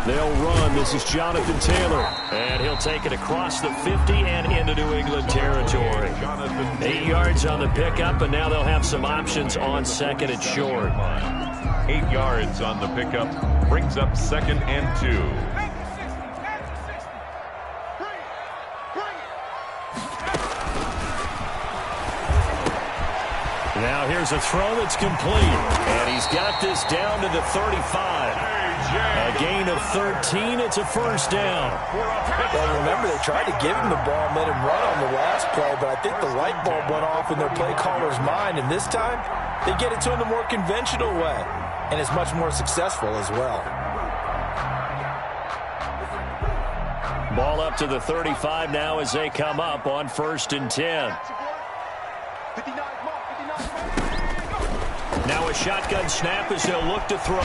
They'll run. This is Jonathan Taylor. And he'll take it across the 50 and into New England territory. 8 yards on the pickup, and now they'll have some options on second and short. 8 yards on the pickup. Brings up 2nd and 2. Now here's a throw that's complete. And he's got this down to the 35. A gain of 13. It's a first down. Well, remember, they tried to give him the ball and let him run on the last play, but I think the light bulb went off in their play caller's mind, and this time they get it to him the more conventional way, and it's much more successful as well. Ball up to the 35 now as they come up on 1st and 10. Now a shotgun snap as they'll look to throw.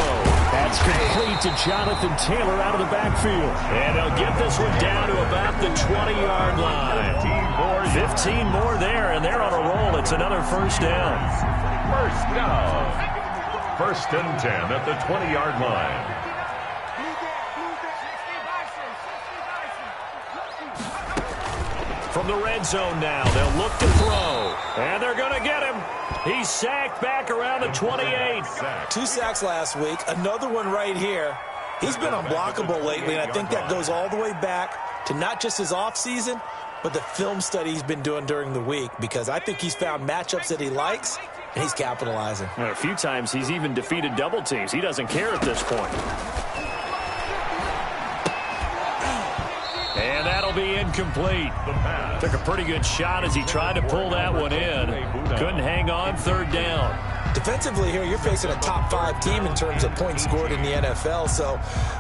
That's complete to Jonathan Taylor out of the backfield. And they'll get this one down to about the 20-yard line. 15 more there, and they're on a roll. It's another first down. First down. 1st and 10 at the 20-yard line. From the red zone now, they'll look to throw. And they're going to get him. He's sacked back around the 28. 2 sacks last week, another one right here. He's been unblockable lately, and I think that goes all the way back to not just his offseason, but the film study he's been doing during the week, because I think he's found matchups that he likes, and he's capitalizing. A few times he's even defeated double teams. He doesn't care at this point. And that'll be incomplete. Took a pretty good shot as he tried to pull that one in. Couldn't hang on. 3rd down. Defensively here, you're facing a top 5 team in terms of points scored in the NFL. So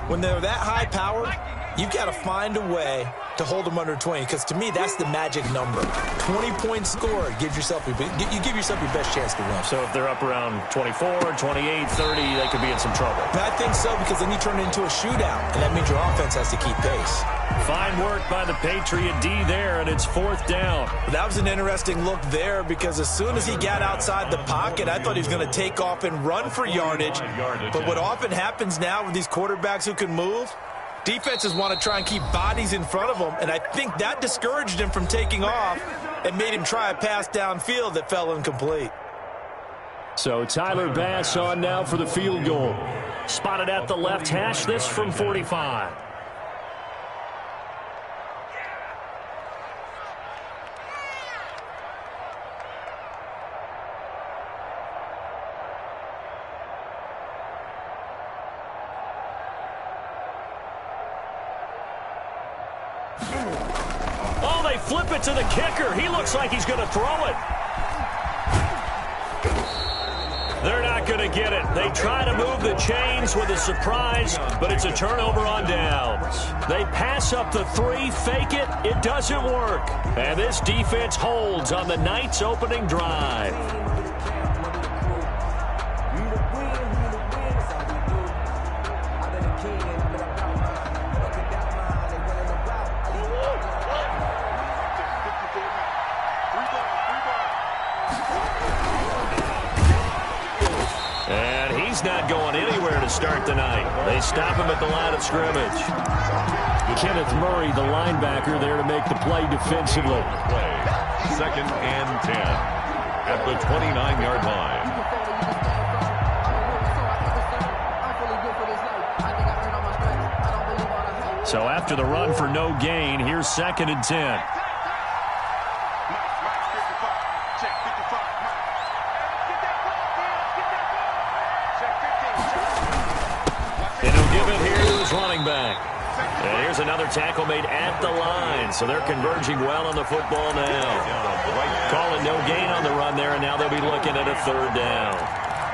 when they're that high powered, you've got to find a way to hold them under 20, because to me, that's the magic number. 20 points scored, you give yourself your best chance to win. So if they're up around 24, 28, 30, they could be in some trouble. But I think so, because then you turn it into a shootout, and that means your offense has to keep pace. Fine work by the Patriot D there, and it's 4th down. That was an interesting look there, because as soon as he got outside the pocket, I thought he was going to take off and run for yardage. But what often happens now with these quarterbacks who can move, defenses want to try and keep bodies in front of them, and I think that discouraged him from taking off and made him try a pass downfield that fell incomplete. So Tyler Bass on now for the field goal. Spotted at the left hash, this from 45. Oh, they flip it to the kicker. He looks like he's going to throw it. They're not going to get it. They try to move the chains with a surprise, but it's a turnover on downs. They pass up the 3, fake it. It doesn't work. And this defense holds on the Knights' opening drive. Not going anywhere to start the night. They stop him at the line of scrimmage. Kenneth Murray, the linebacker, there to make the play defensively. 2nd and 10 at the 29-yard line. So after the run for no gain, here's 2nd and 10. Running back. And here's another tackle made at the line. So they're converging well on the football now. Calling no gain on the run there, and now they'll be looking at a 3rd down.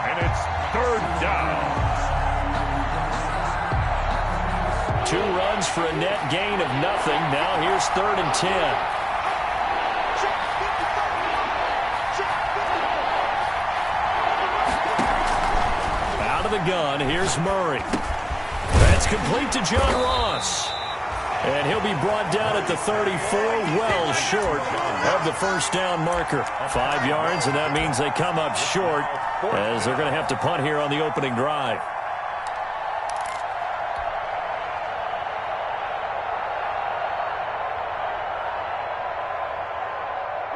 And it's 3rd down. 2 runs for a net gain of nothing. Now here's 3rd and 10. Out of the gun, here's Murray. That's complete to John Ross. And he'll be brought down at the 34, well short of the 1st down marker. 5 yards, and that means they come up short as they're going to have to punt here on the opening drive.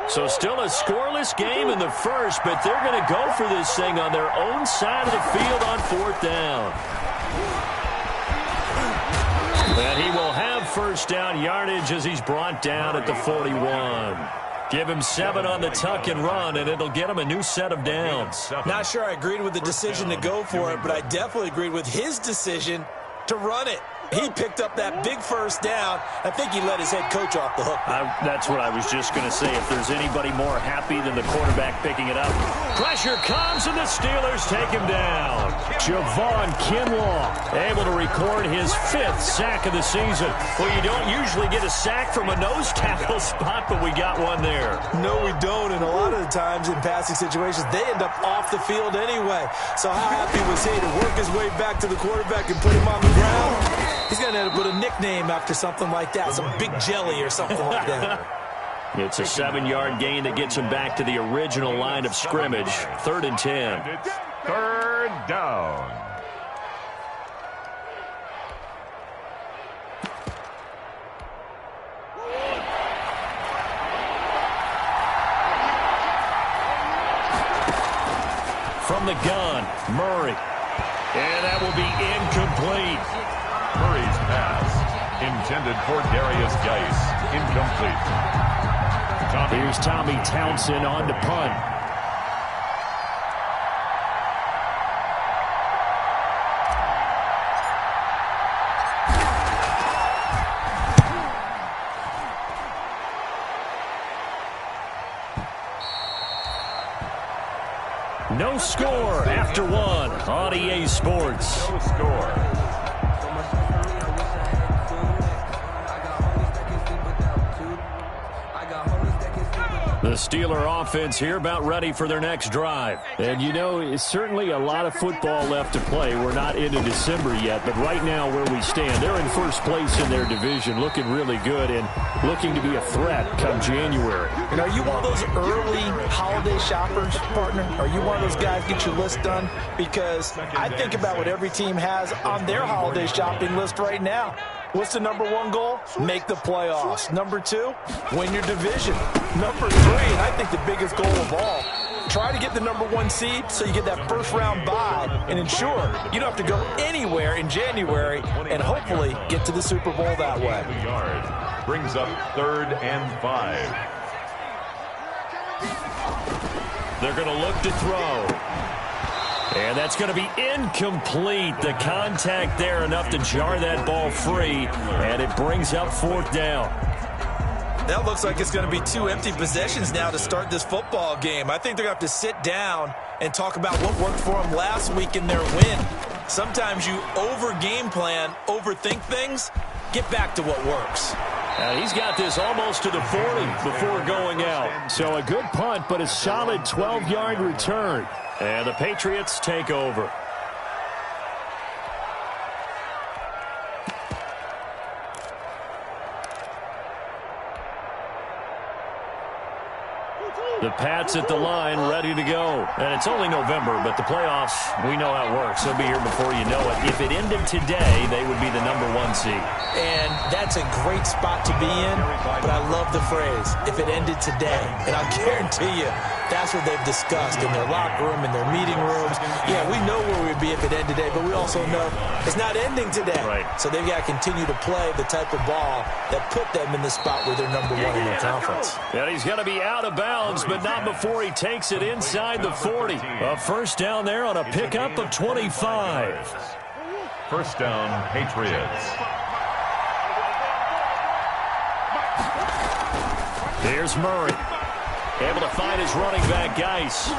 So still a scoreless game in the first, but they're going to go for this thing on their own side of the field on 4th down. And he will have first down yardage as he's brought down at the 41. Give him 7 on the tuck and run, and it'll get him a new set of downs. Not sure I agreed with the decision to go for it, but I definitely agreed with his decision to run it. He picked up that big first down. I think he let his head coach off the hook. That's what I was just going to say. If there's anybody more happy than the quarterback picking it up. Pressure comes, and the Steelers take him down. Javon Kinlaw able to record his 5th sack of the season. Well, you don't usually get a sack from a nose tackle spot, but we got one there. No, we don't, and a lot of the times in passing situations, they end up off the field anyway. So how happy was he to work his way back to the quarterback and put him on the ground? He's going to end up with a nickname after something like that, some Big Jelly or something like that. It's a 7-yard gain that gets him back to the original line of scrimmage. 3rd and 10. And it's 3rd down. From the gun, Murray. And that will be incomplete. Murray's pass intended for Darius Geis. Incomplete. Here's Tommy Townsend on to punt. No score after 1 on EA Sports. No score. The Steeler offense here about ready for their next drive. And, you know, it's certainly a lot of football left to play. We're not into December yet, but right now where we stand, they're in first place in their division, looking really good and looking to be a threat come January. And are you one of those early holiday shoppers, partner? Are you one of those guys get your list done? Because I think about what every team has on their holiday shopping list right now. What's the number 1 goal? Make the playoffs. Number 2, win your division. Number 3, and I think the biggest goal of all, try to get the number 1 seed so you get that first-round bye and ensure you don't have to go anywhere in January and hopefully get to the Super Bowl that way. Brings up 3rd and 5. They're going to look to throw. And that's going to be incomplete. The contact there enough to jar that ball free, and it brings up 4th down. That looks like it's going to be 2 empty possessions now to start this football game. I think they're going to have to sit down and talk about what worked for them last week in their win. Sometimes you over-game plan, overthink things, get back to what works. He's got this almost to the 40 before going out. So a good punt, but a solid 12-yard return. And the Patriots take over. The Pats at the line, ready to go. And it's only November, but the playoffs, we know how it works. They'll be here before you know it. If it ended today, they would be the number 1 seed. And that's a great spot to be in, but I love the phrase, if it ended today. And I guarantee you, that's what they've discussed in their locker room, in their meeting rooms. Yeah, we know where we'd be if it ended today, but we also know it's not ending today. Right. So they've got to continue to play the type of ball that put them in the spot where they're number 1 in their conference. And he's going to be out of bounds, but not before he takes it inside the 40. A first down there on a pickup of 25. First down, Patriots. Here's Murray. Able to find his running back, Geis.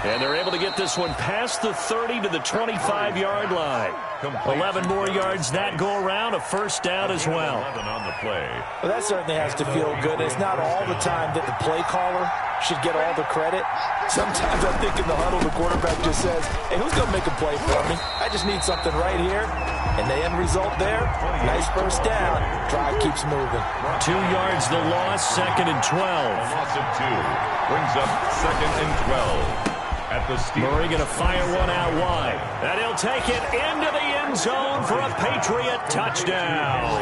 And they're able to get this one past the 30 to the 25-yard line. 11 more yards that go around, a first down as well. 11 on the play. Well, that certainly has to feel good. It's not all the time that the play caller should get all the credit. Sometimes I think in the huddle, the quarterback just says, hey, who's going to make a play for me? I just need something right here. And the end result there, nice first down. Drive keeps moving. 2 yards the loss, 2nd and 12. Loss of 2 brings up 2nd and 12. At the Steelers. Murray going to fire one out wide. And he'll take it into the end zone for a Patriot touchdown.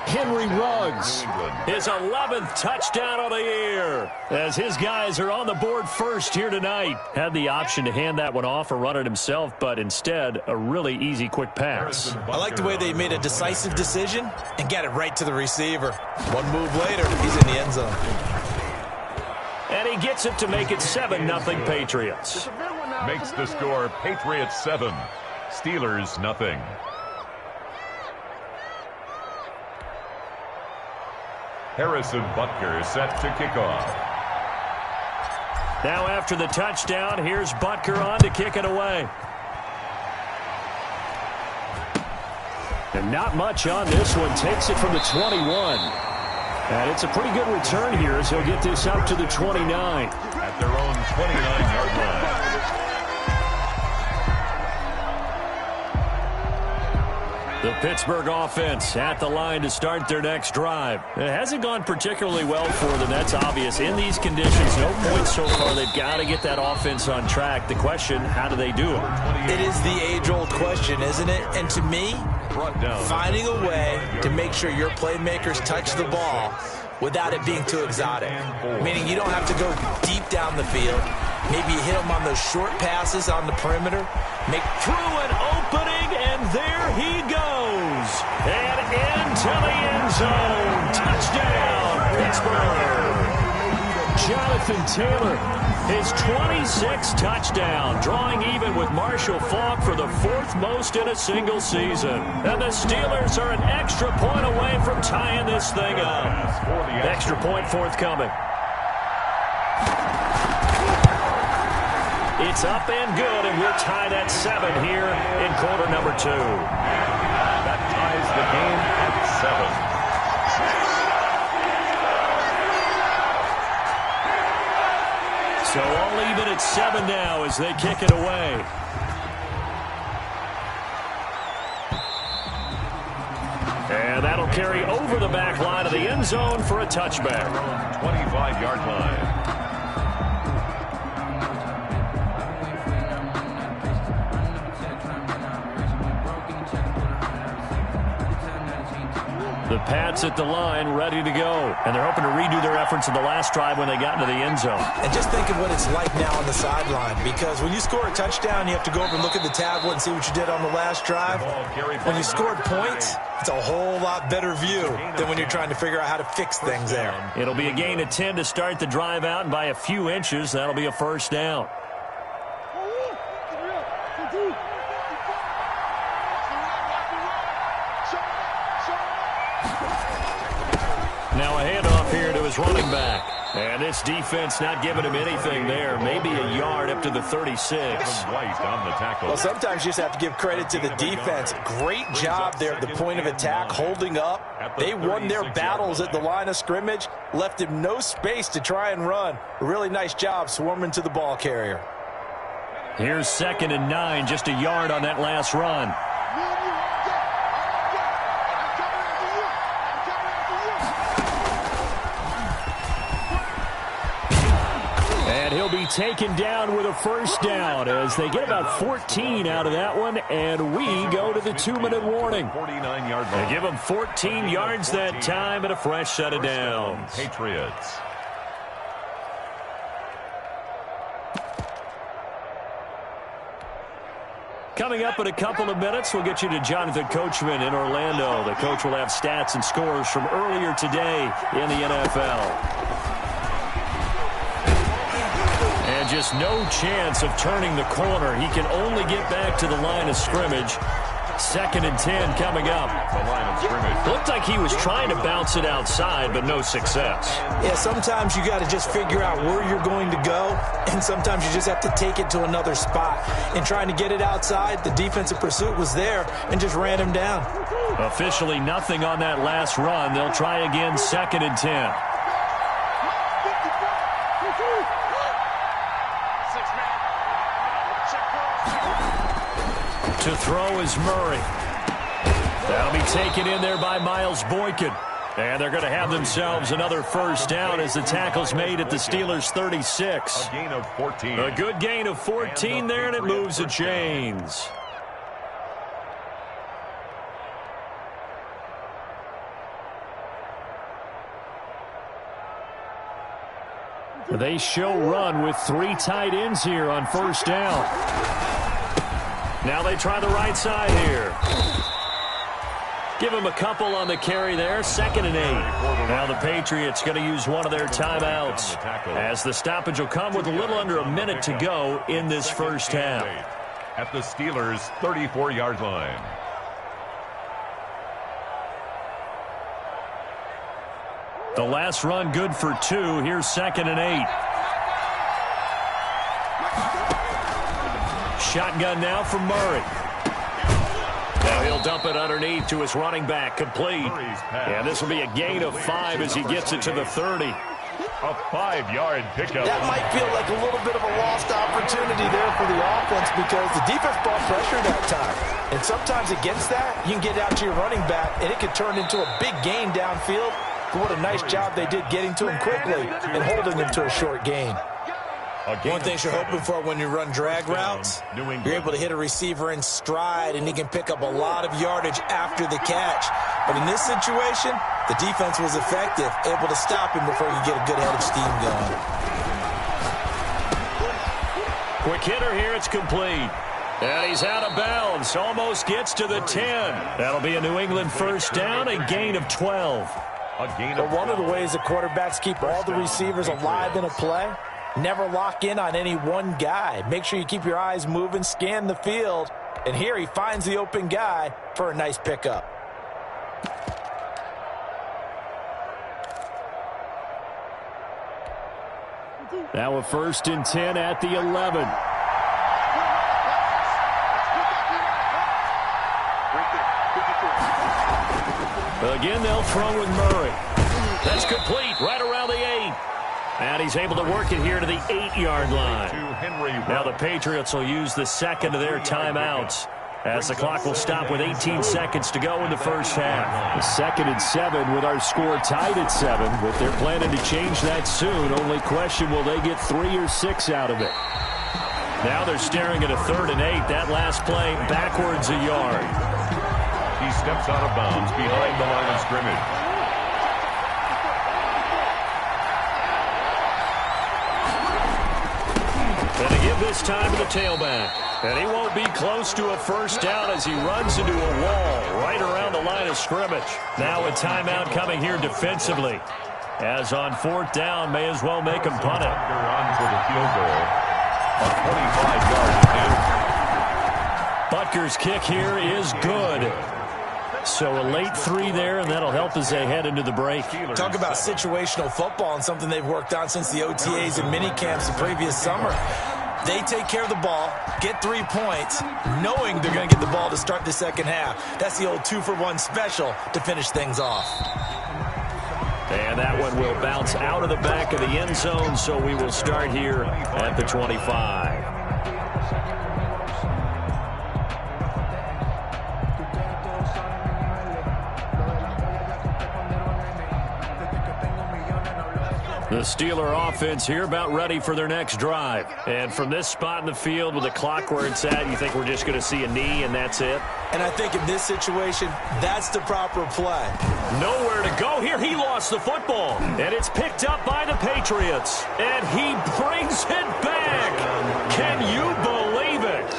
Henry Ruggs, his 11th touchdown of the year, as his guys are on the board first here tonight. Had the option to hand that one off or run it himself, but instead a really easy quick pass. I like the way they made a decisive decision and got it right to the receiver. One move later, he's in the end zone. And he gets it to make it 7-0 Patriots. Makes the score Patriots 7, Steelers nothing. Harrison Butker set to kick off. Now after the touchdown, here's Butker on to kick it away. And not much on this one. Takes it from the 21. And it's a pretty good return here as he'll get this up to the 29. At their own 29-yard line. The Pittsburgh offense at the line to start their next drive. It hasn't gone particularly well for them. That's obvious. In these conditions, no points so far. They've got to get that offense on track. The question, how do they do it? It is the age-old question, isn't it? And to me, finding a way to make sure your playmakers touch the ball without it being too exotic. Meaning you don't have to go deep down the field. Maybe you hit them on those short passes on the perimeter. Make through an opening, and there he goes. And into the end zone. Touchdown, Pittsburgh. Jonathan Taylor, his 26th touchdown, drawing even with Marshall Faulk for the 4th most in a single season. And the Steelers are an extra point away from tying this thing up. Extra point forthcoming. It's up and good, and we'll tie that 7 here in quarter number 2. That ties the game at 7. So all even at 7 now as they kick it away. And that'll carry over the back line of the end zone for a touchback. 25-yard line. The Pats at the line, ready to go. And they're hoping to redo their efforts in the last drive when they got into the end zone. And just think of what it's like now on the sideline, because when you score a touchdown, you have to go over and look at the tablet and see what you did on the last drive. When you scored points, it's a whole lot better view than when you're trying to figure out how to fix things there. It'll be a gain of 10 to start the drive out, and by a few inches, that'll be a first down. Now a handoff here to his running back. And this defense not giving him anything there. Maybe a yard up to the 36. White on the tackle. Well, sometimes you just have to give credit to the defense. Great job there at the point of attack, holding up. They won their battles at the line of scrimmage, left him no space to try and run. A really nice job swarming to the ball carrier. Here's 2nd and 9, just a yard on that last run. He'll be taken down with a first down as they get about 14 out of that one, and we go to the 2-minute warning. 49-yard They give him 14 yards that time and a fresh set of downs. Patriots. Coming up in a couple of minutes, we'll get you to Jonathan Coachman in Orlando. The coach will have stats and scores from earlier today in the NFL. And just no chance of turning the corner. He can only get back to the line of scrimmage. 2nd and 10 coming up. The line of scrimmage. Looked like he was trying to bounce it outside, but no success. Yeah, sometimes you got to just figure out where you're going to go, and sometimes you just have to take it to another spot. In trying to get it outside, the defensive pursuit was there and just ran him down. Officially nothing on that last run. They'll try again, 2nd and 10. To throw is Murray. That'll be taken in there by Miles Boykin. And they're going to have themselves another first down as the tackle's made at the Steelers' 36. A gain of 14. A good gain of 14 there, and it moves the chains. They show run with 3 tight ends here on first down. Now they try the right side here. Give him a couple on the carry there. 2nd and 8. Now the Patriots going to use one of their timeouts, as the stoppage will come with a little under a minute to go in this first half. At the Steelers' 34-yard line. The last run good for 2. Here's 2nd and 8. Shotgun now from Murray. Now he'll dump it underneath to his running back, complete. And this will be a gain of 5 as he gets it to the 30. A 5-yard pickup. That might feel like a little bit of a lost opportunity there for the offense, because the defense brought pressure that time. And sometimes against that, you can get out to your running back, and it could turn into a big gain downfield. But what a nice job they did getting to him quickly and holding him to a short gain. One thing you're hoping for when you run drag routes, you're able to hit a receiver in stride, and he can pick up a lot of yardage after the catch. But in this situation, the defense was effective, able to stop him before you get a good head of steam going. Quick hitter here, it's complete. And he's out of bounds, almost gets to the 10. That'll be a New England first down, a gain of 12. But one of the ways that quarterbacks keep all the receivers alive in a play, never lock in on any one guy. Make sure you keep your eyes moving, scan the field. And here he finds the open guy for a nice pickup. Now a 1st and 10 at the 11. Again, they'll throw with Murray. That's complete right around the 8. And he's able to work it here to the 8-yard line. Now the Patriots will use the 2nd of their timeouts, as the clock will stop with 18 seconds to go in the first half. The 2nd and 7 with our score tied at 7, but they're planning to change that soon. Only question, will they get 3 or 6 out of it? Now they're staring at a 3rd and 8. That last play backwards a yard. He steps out of bounds behind the line of scrimmage. And to give this time to the tailback. And he won't be close to a first down as he runs into a wall right around the line of scrimmage. Now a timeout coming here defensively, as on 4th down, may as well make him punt it. On for the field goal. A 25-yard attempt. Butker's kick here is good. So a late 3 there, and that'll help as they head into the break. Talk about situational football, and something they've worked on since the OTAs and mini camps the previous summer. They take care of the ball, get 3 points, knowing they're going to get the ball to start the second half. That's the old 2-for-1 special to finish things off. And that one will bounce out of the back of the end zone, so we will start here at the 25. The Steeler offense here about ready for their next drive. And from this spot in the field with the clock where it's at, you think we're just going to see a knee and that's it? And I think in this situation, that's the proper play. Nowhere to go here. He lost the football. And it's picked up by the Patriots. And he brings it back. Can you believe it?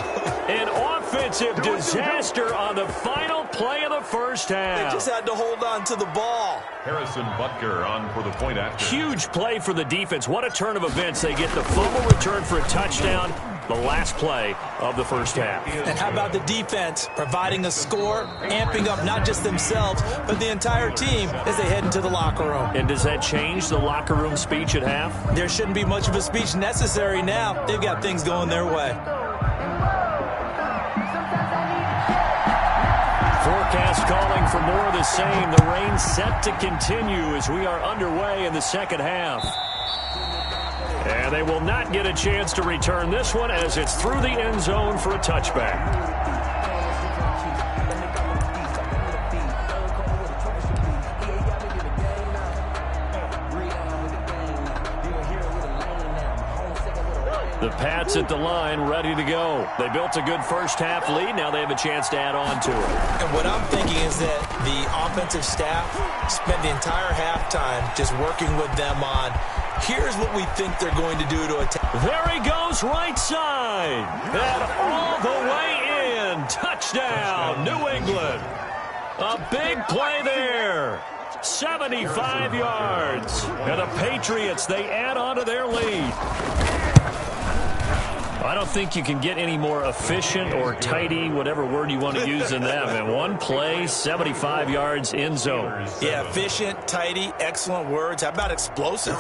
An offensive disaster on the final play of the first half. They just had to hold on to the ball. Harrison Butker on for the point after. Huge play for the defense. What a turn of events. They get the fumble return for a touchdown, the last play of the first half. And how about the defense providing a score, amping up not just themselves, but the entire team as they head into the locker room. And does that change the locker room speech at half? There shouldn't be much of a speech necessary now. They've got things going their way. Forecast calling for more of the same. The rain set to continue as we are underway in the second half. And they will not get a chance to return this one as it's through the end zone for a touchback. The Pats at the line, ready to go. They built a good first half lead. Now they have a chance to add on to it. And what I'm thinking is that the offensive staff spent the entire halftime just working with them on Here's what we think they're going to do to attack. There he goes, right side. And all the way in. Touchdown, New England. A big play there. 75 yards. And the Patriots, they add on to their lead. I don't think you can get any more efficient or tidy, whatever word you want to use in that. Man, one play, 75 yards, end zone. Yeah, efficient, tidy, excellent words. How about explosive?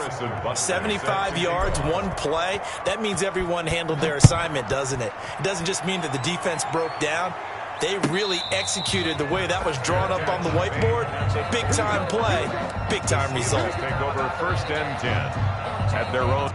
75 yards, one play. That means everyone handled their assignment, doesn't it? It doesn't just mean that the defense broke down. They really executed the way that was drawn up on the whiteboard. Big-time play, big-time result. Take over 1st and 10 at their own.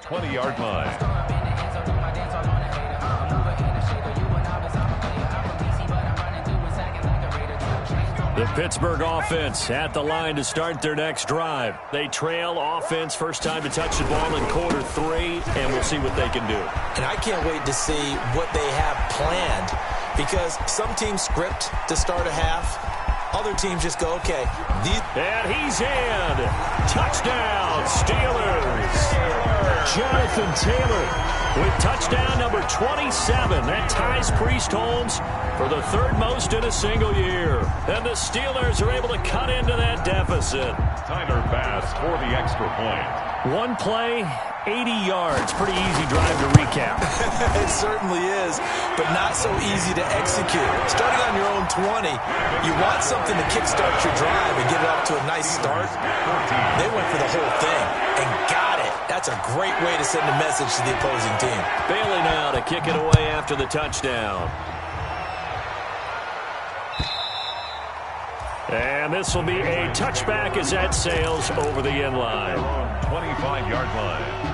_20-yard line. The Pittsburgh offense at the line to start their next drive. They trail offense, first time to touch the ball in quarter 3, and we'll see what they can do. And I can't wait to see what they have planned, because some teams script to start a half. Other teams just go, okay. And he's in. Touchdown, Steelers. Jonathan Taylor with touchdown number 27. That ties Priest Holmes for the 3rd most in a single year. And the Steelers are able to cut into that deficit. Tyler Bass for the extra point. One play, 80 yards. Pretty easy drive to recap. It certainly is, but not so easy to execute. Starting on your own 20, you want something to kickstart your drive and get it up to a nice start. They went for the whole thing and got it. That's a great way to send a message to the opposing team. Bailey now to kick it away after the touchdown. And this will be a touchback as that sails over the end line. 25-yard line.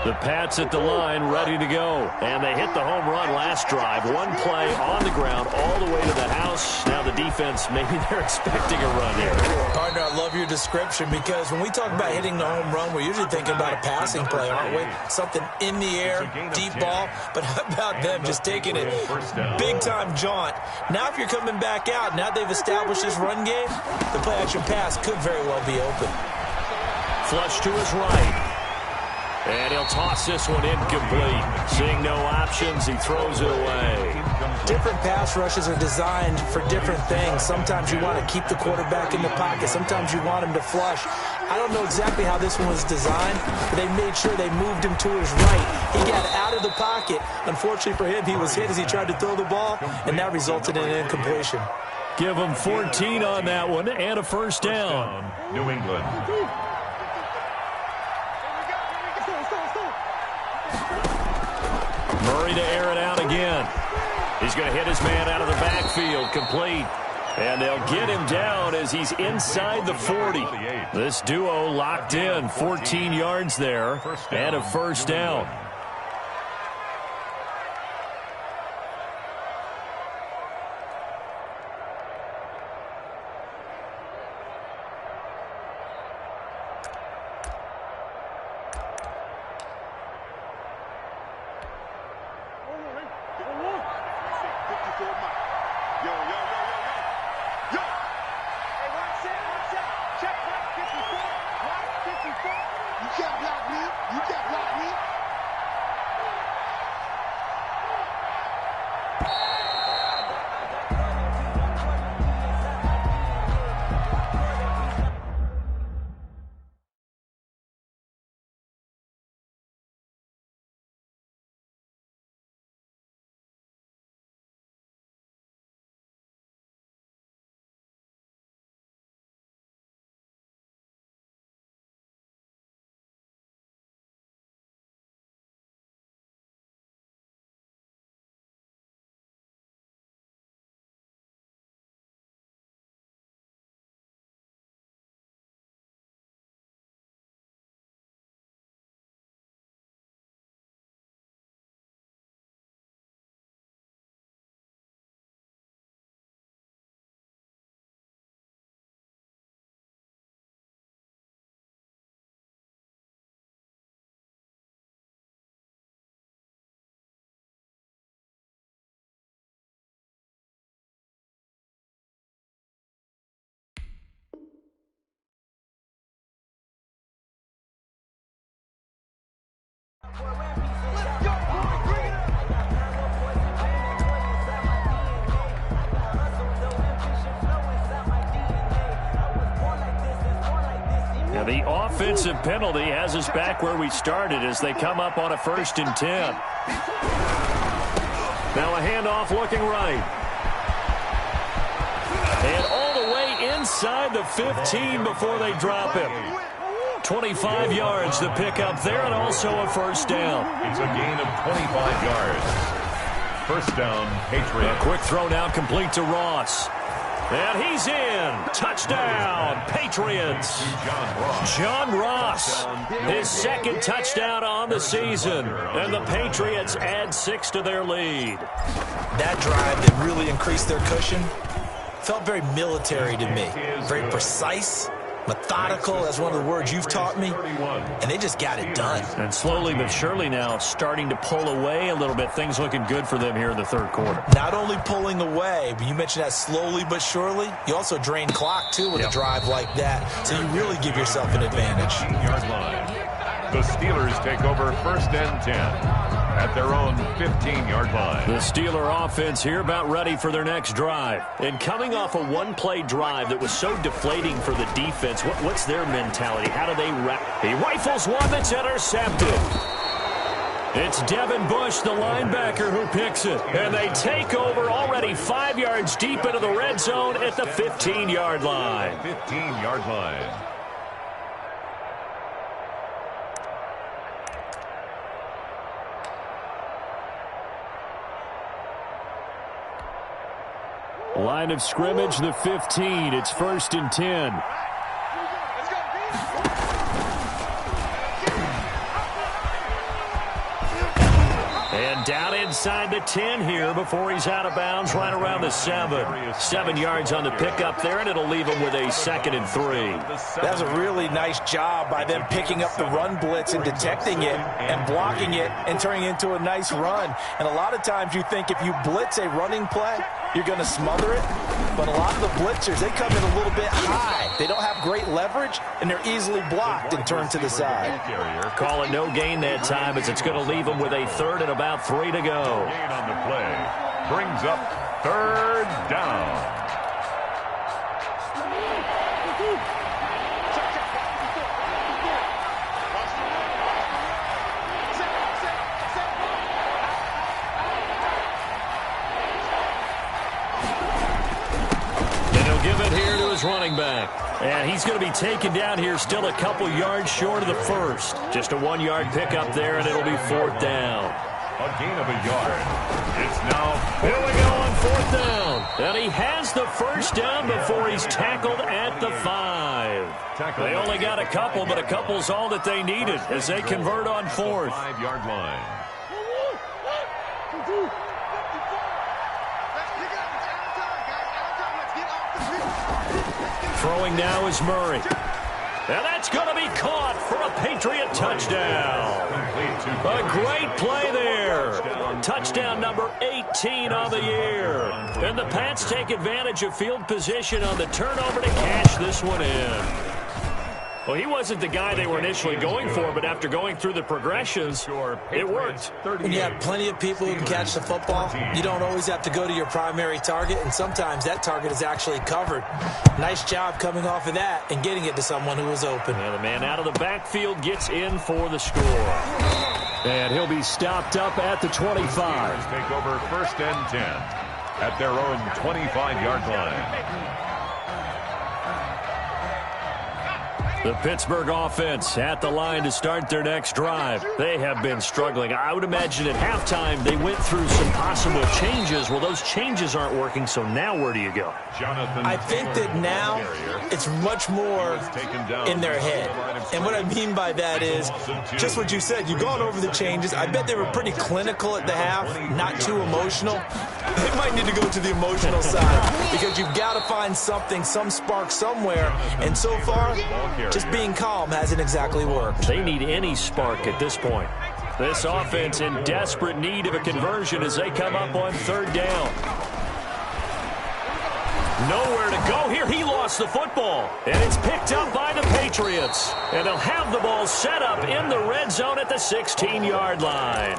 The Pats at the line, ready to go. And they hit the home run last drive. One play on the ground all the way to the house. Now the defense, maybe they're expecting a run here. Partner, I love your description, because when we talk about hitting the home run, we're usually thinking about a passing play, aren't we? Something in the air, deep ball. But how about them just taking it big-time jaunt? Now if you're coming back out, now they've established this run game, the play-action pass could very well be open. Flush to his right. And he'll toss this one incomplete. Seeing no options, he throws it away. different pass rushes are designed for different things. Sometimes you want to keep the quarterback in the pocket. Sometimes you want him to flush. I don't know exactly how this one was designed, but they made sure they moved him to his right. He got out of the pocket. Unfortunately for him, he was hit as he tried to throw the ball, and that resulted in an incompletion. Give him 14 on that one and a first down. New England. Murray to air it out again. He's going to hit his man out of the backfield, complete. And they'll get him down as he's inside the 40. This duo locked in, 14 yards there, and a first down. Now the offensive penalty has us back where we started as they come up on a 1st and 10. Now a handoff looking right. And all the way inside the 15 before they drop him. 25 yards to pick up there, and also a first down. It's a gain of 25 yards. First down, Patriots. A quick throw now complete to Ross. And he's in. Touchdown, Patriots. John Ross, his 2nd touchdown on the season. And the Patriots add 6 to their lead. That drive that really increased their cushion felt very military to me. Very precise, methodical, that's one of the words you've taught me, and they just got it done. And slowly but surely now starting to pull away a little bit. Things looking good for them here in the 3rd quarter. Not only pulling away, but you mentioned that slowly but surely. You also drain clock, too, with a drive like that, so you really give yourself an advantage. Yard line. The Steelers take over 1st and 10 at their own 15-yard line. The Steeler offense here about ready for their next drive. And coming off a one-play drive that was so deflating for the defense, what's their mentality? How do they He rifles one that's intercepted. It's Devin Bush, the linebacker, who picks it. And they take over already 5 yards deep into the red zone at the 15-yard line. 15-yard line. Line of scrimmage, the 15. It's 1st and 10. And down inside the 10 here before he's out of bounds right around the 7. 7 yards on the pickup there, and it'll leave him with a 2nd and 3. That was a really nice job by them picking up the run blitz and detecting it and blocking it and turning it into a nice run. And a lot of times you think if you blitz a running play, you're going to smother it. But a lot of the blitzers, they come in a little bit high. They don't have great leverage, and they're easily blocked and turned to the side. Call it no gain that time as it's going to leave them with a 3rd and about 3 to go. Gain on the play. brings up third down. Give it here to his running back. And he's going to be taken down here still a couple yards short of the first. Just a 1-yard pickup there, and it'll be fourth down. A gain of a yard. It's now here we go on fourth down. And he has the first down before he's tackled at the 5. They only got a couple, but a couple's all that they needed as they convert on fourth. 5-yard line. Throwing now is Murray. And that's going to be caught for a Patriot touchdown. A great play there. Touchdown number 18 on the year. And the Pats take advantage of field position on the turnover to cash this one in. Well, he wasn't the guy they were initially going for, but after going through the progressions, it worked. When you have plenty of people who can catch the football, you don't always have to go to your primary target, and sometimes that target is actually covered. Nice job coming off of that and getting it to someone who was open. And the man out of the backfield gets in for the score. And he'll be stopped up at the 25. Take over first and 10 at their own 25-yard line. The Pittsburgh offense at the line to start their next drive. They have been struggling. I would imagine at halftime they went through some possible changes. Well, those changes aren't working, so now where do you go? I think that now it's much more in their head. And what I mean by that is just what you said. You've gone over the changes. I bet they were pretty clinical at the half, not too emotional. They might need to go to the emotional side because you've got to find something, some spark somewhere. And so far, just being calm hasn't exactly worked. They need any spark at this point. This offense in desperate need of a conversion as they come up on third down. Nowhere to go here. He lost the football. And it's picked up by the Patriots. And they'll have the ball set up in the red zone at the 16-yard line.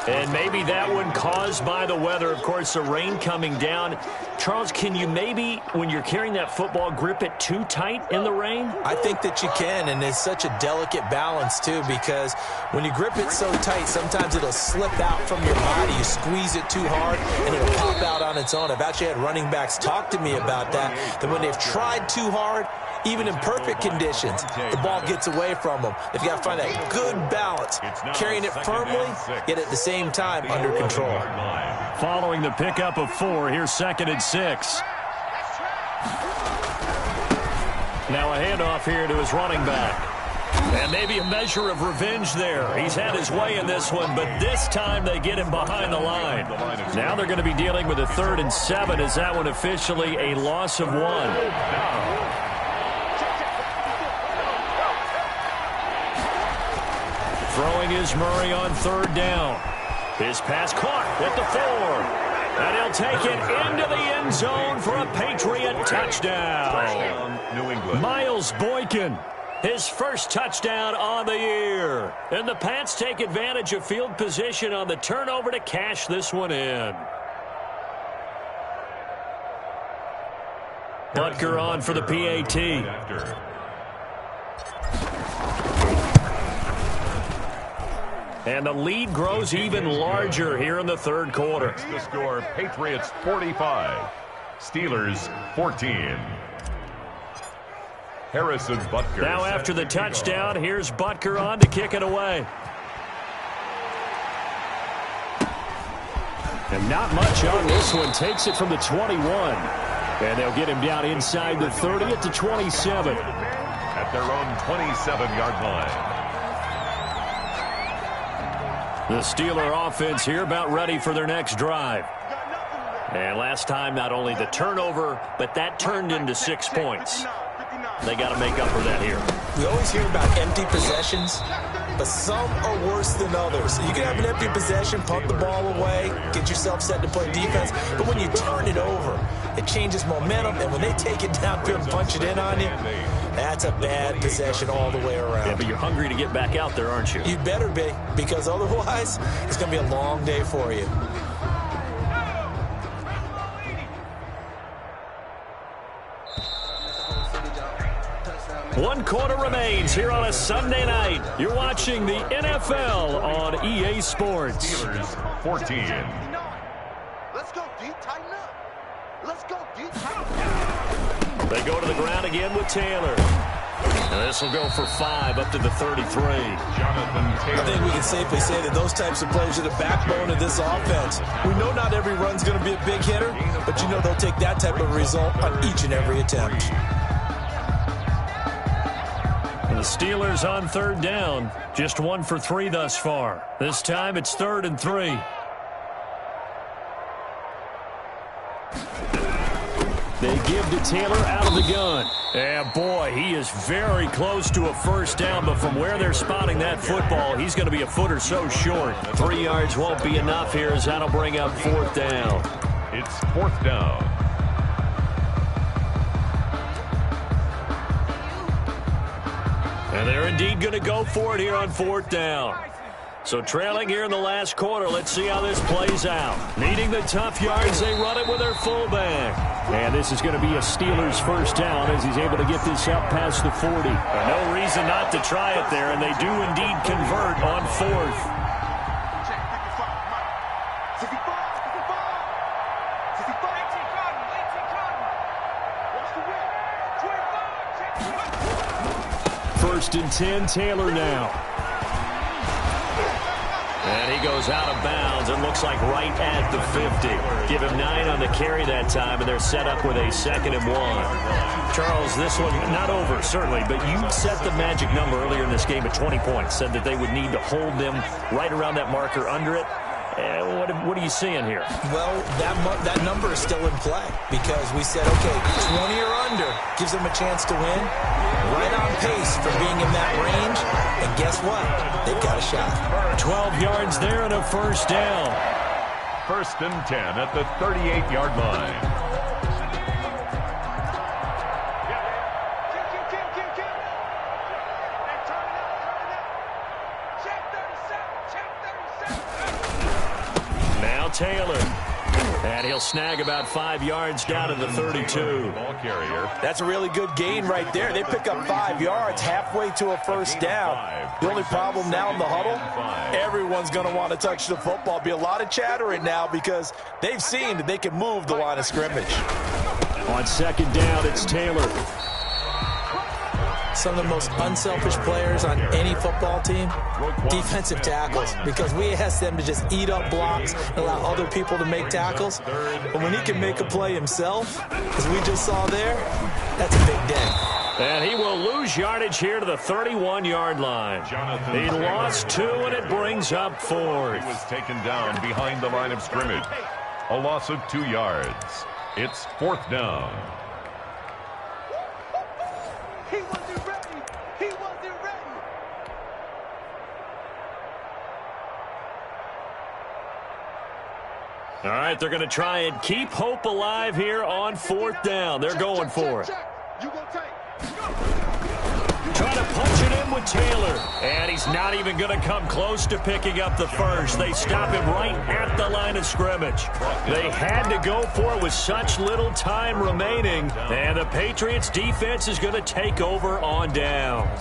And maybe that one caused by the weather. Of course, the rain coming down. Charles, can you maybe, when you're carrying that football, grip it too tight in the rain? I think that you can, and it's such a delicate balance, too, because when you grip it so tight, sometimes it'll slip out from your body. You squeeze it too hard, and it'll pop out on its own. I've actually had running backs talk to me about that when they've tried too hard, even in perfect conditions, the ball gets away from them. They've got to find that good balance, carrying it firmly, yet at the same time under control. Following the pickup of 4, here's 2nd and 6. Now a handoff here to his running back. And maybe a measure of revenge there. He's had his way in this one, but this time they get him behind the line. Now they're going to be dealing with a 3rd and 7 as that one officially a loss of 1. Throwing is Murray on 3rd down. His pass caught at the 4. And he'll take it into the end zone for a Patriot touchdown. New England. Miles Boykin, his first touchdown on the year. And the Pats take advantage of field position on the turnover to cash this one in. Butker on for the PAT. And the lead grows even larger here in the 3rd quarter. It's the score, Patriots 45, Steelers 14. Harrison Butker. Now after the touchdown, here's Butker on to kick it away. And not much on this one. Takes it from the 21. And they'll get him down inside the 30 at the 27. At their own 27-yard line. The Steeler offense here about ready for their next drive. And last time, not only the turnover, but that turned into 6 points. They got to make up for that here. We always hear about empty possessions, but some are worse than others. You can have an empty possession, punt the ball away, get yourself set to play defense, but when you turn it over, it changes momentum, and when they take it downfield and punch it in on you, that's a bad possession all the way around. Yeah, but you're hungry to get back out there, aren't you? You better be, because otherwise, it's going to be a long day for you. 1 quarter remains here on a Sunday night. You're watching the NFL on EA Sports. Steelers 14. Let's go deep, tighten up. Let's go deep, tighten up. They go to the ground again with Taylor. And this will go for 5 up to the 33. Jonathan Taylor. I think we can safely say that those types of players are the backbone of this offense. We know not every run's going to be a big hitter, but you know they'll take that type of result on each and every attempt. And the Steelers on 3rd down. Just 1 for 3 thus far. This time it's 3rd and 3. They give to Taylor out of the gun. And boy, he is very close to a first down, but from where they're spotting that football, he's going to be a foot or so short. 3 yards won't be enough here as that'll bring up 4th down. It's 4th down. And they're indeed going to go for it here on 4th down. So trailing here in the last quarter, let's see how this plays out. Needing the tough yards, they run it with their fullback. And this is going to be a Steelers first down as he's able to get this up past the 40. No reason not to try it there, and they do indeed convert on 4th. First and 10, Taylor now. And he goes out of bounds. It looks like right at the 50. Give him 9 on the carry that time, and they're set up with a 2nd and 1. Charles, this one not over, certainly, but you set the magic number earlier in this game at 20 points. Said that they would need to hold them right around that marker under it. What are you seeing here? Well, that number is still in play because we said, okay, 20 or under gives them a chance to win. Right on pace for being in that range. And guess what? They've got a shot. 12 yards there and a first down. 1st and 10 at the 38-yard line. Taylor. And he'll snag about 5 yards down to the 32. Ball carrier. That's a really good gain right there. They pick up 5 yards halfway to a first down. The only problem now in the huddle, everyone's going to want to touch the football. Be a lot of chattering now because they've seen that they can move the line of scrimmage. On 2nd down, it's Taylor. Some of the most unselfish players on any football team, defensive tackles, because we ask them to just eat up blocks and allow other people to make tackles. But when he can make a play himself, as we just saw there, that's a big day. And he will lose yardage here to the 31-yard line. He lost 2, and it brings up 4. He was taken down behind the line of scrimmage. A loss of 2 yards. It's 4th down. He wasn't ready. He wasn't ready. All right, they're going to try and keep hope alive here on 4th down. They're going for it. You gonna take. Trying to punch it in with Taylor. And he's not even going to come close to picking up the first. They stop him right at the line of scrimmage. They had to go for it with such little time remaining. And the Patriots defense is going to take over on downs.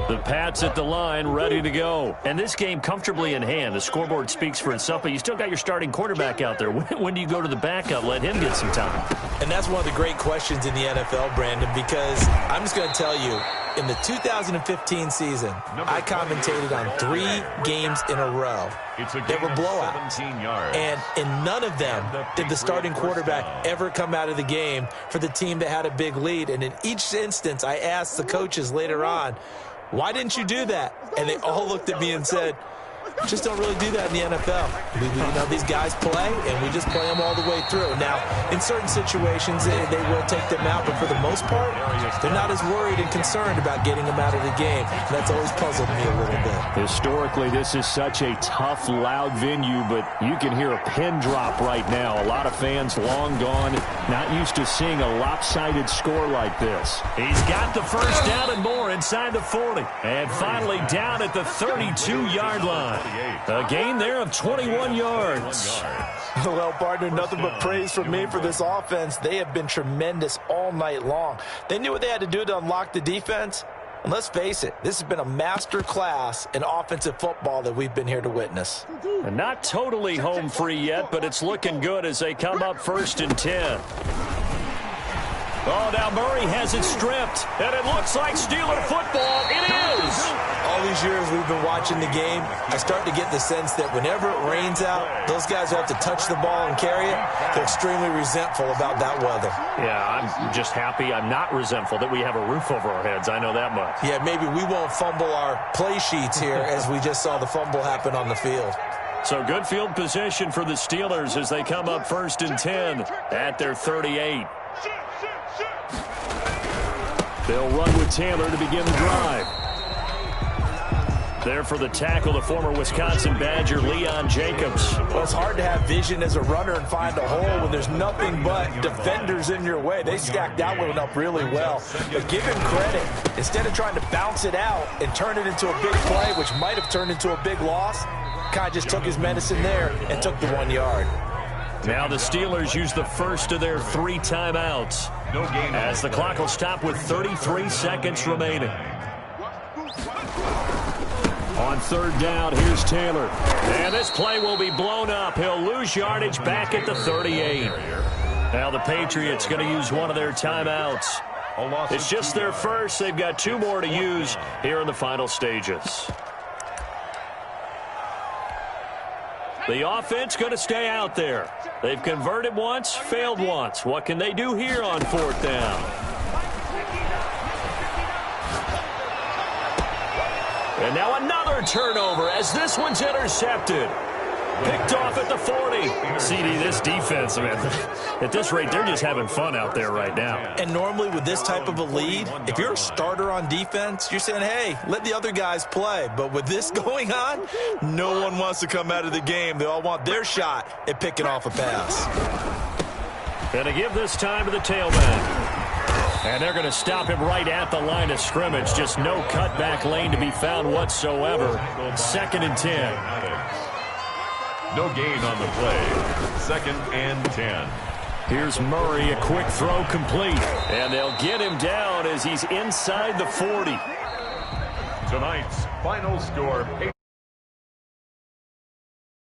The Pats at the line, ready to go. And this game comfortably in hand. The scoreboard speaks for itself, but you still got your starting quarterback out there. When do you go to the backup? Let him get some time. And that's one of the great questions in the NFL, Brandon, because I'm just going to tell you, in the 2015 season, I commentated on 3 games in a row that were blowouts. And in none of them did the starting quarterback ever come out of the game for the team that had a big lead. And in each instance, I asked the coaches later on, why didn't you do that? And they all looked at me and said, just don't really do that in the NFL. These guys play, and we just play them all the way through. Now, in certain situations, they will take them out, but for the most part, they're not as worried and concerned about getting them out of the game. And that's always puzzled me a little bit. Historically, this is such a tough, loud venue, but you can hear a pin drop right now. A lot of fans long gone, not used to seeing a lopsided score like this. He's got the first down and more inside the 40. And finally down at the 32-yard line. A gain there of 21 yards. Well, partner, nothing but praise from me for this offense. They have been tremendous all night long. They knew what they had to do to unlock the defense. And let's face it, this has been a master class in offensive football that we've been here to witness. And not totally home free yet, but it's looking good as they come up 1st and 10. Oh, now Murray has it stripped, and it looks like Steeler football. It is! All these years we've been watching the game, I start to get the sense that whenever it rains out, those guys who have to touch the ball and carry it, they're extremely resentful about that weather. Yeah, I'm just happy I'm not resentful that we have a roof over our heads. I know that much. Yeah, maybe we won't fumble our play sheets here as we just saw the fumble happen on the field. So good field position for the Steelers as they come up 1st and 10 at their 38. They'll run with Taylor to begin the drive. There for the tackle, the former Wisconsin Badger, Leon Jacobs. Well, it's hard to have vision as a runner and find a hole when there's nothing but defenders in your way. They stacked that one up really well. But give him credit. Instead of trying to bounce it out and turn it into a big play, which might have turned into a big loss, kind of just took his medicine there and took the 1 yard. Now the Steelers use the first of their 3 timeouts as the clock will stop with 33 seconds remaining. On 3rd down, here's Taylor. And this play will be blown up. He'll lose yardage back at the 38. Now the Patriots going to use one of their timeouts. It's just their first. They've got 2 more to use here in the final stages. The offense going to stay out there. They've converted once, failed once. What can they do here on 4th down? And now another turnover as this one's intercepted. Picked off at the 40. CD, this defense, man, at this rate, they're just having fun out there right now. And normally with this type of a lead, if you're a starter on defense, you're saying, hey, let the other guys play. But with this going on, no one wants to come out of the game. They all want their shot at picking off a pass. And to give this time to the tailback. And they're going to stop him right at the line of scrimmage. Just no cutback lane to be found whatsoever. 2nd and 10. No gain on the play. 2nd and 10. Here's Murray, a quick throw complete. And they'll get him down as he's inside the 40. Tonight's final score.